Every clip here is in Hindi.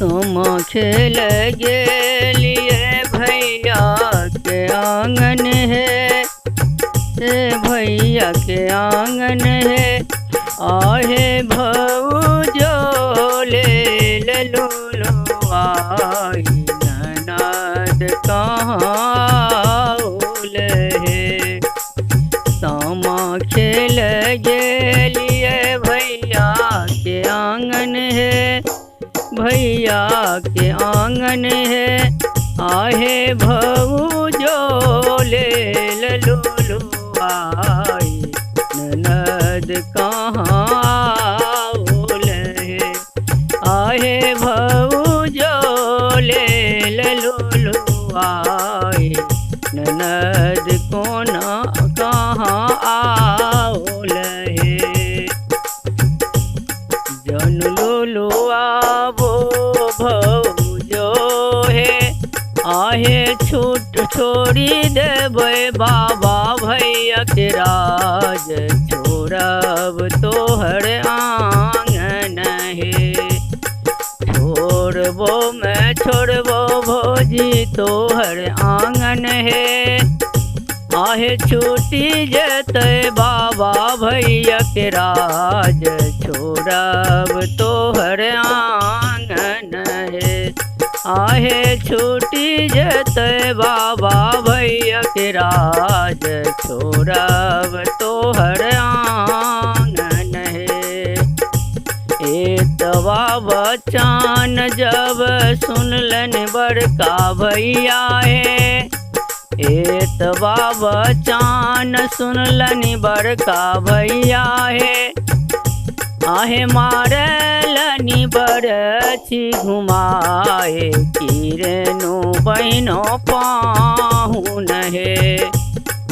सोमा खेल गेलिए भैया के आंगन है, से भैया के आंगन है। आहे भौजो ले ललू आई, ननद कहाँ है। सामा खेल गेलिए भैया के आंगन है, भैया के आंगन है। आहे भौजो ले ललू आई, ननद कहाँ है। आहे भौजो ले ललू आई, ननद कोना कहाँ आओल है। जन लुलुआ वो भौजो है, आहे छूट छोड़ी देवे बाबा भैया के राज। छोड़ब तोहर आंगन है, छोड़बो मैं छोड़बो भौजी तोहर आंगन है। आहे छूटी जते बाबा भैया के राज, छोड़ब तोहर आंगन है। आहे छूटी जते बाबा भैया के राज, छोड़ब तोहर आंगन है। एतवा बचान जब सुनलन बड़का भैया है, एतवा बचान सुनलन बड़का भैया है। आहे मारलनी बरछी घुमाए, किरनो बहनो पाहुन है।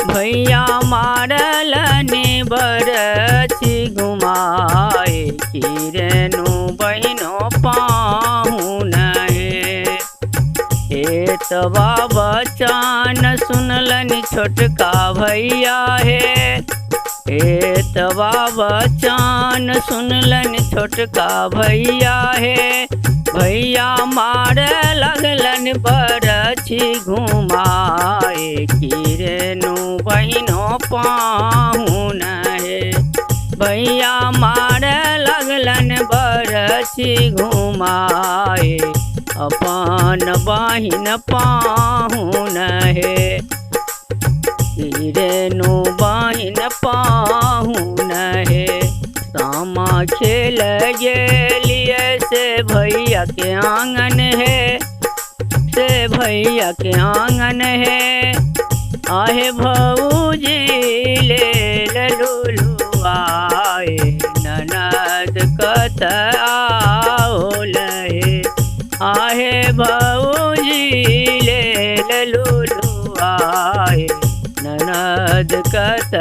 भैया मारलनी बरछी घुमाए, किरनो बहनो पाहुन है। एतवा बचान सुनलन छोटका भैया है, एतवा बचान सुनलन छोटका भैया है। भैया मार लगलन बरछी घुमाए, किरनो बहनो पाहुन है। भैया मार लगलन बरछी घुमाए, अपन बहिन पाहुन है। किरनो बहिन पाहुन है। सामा खेल गेलिए से भैया के आंगन है, से भैया के आंगन है। आहे भौजी ले ललू आए, ननद कत आओल है। आहे भौजी ले ललू आए, ननद कत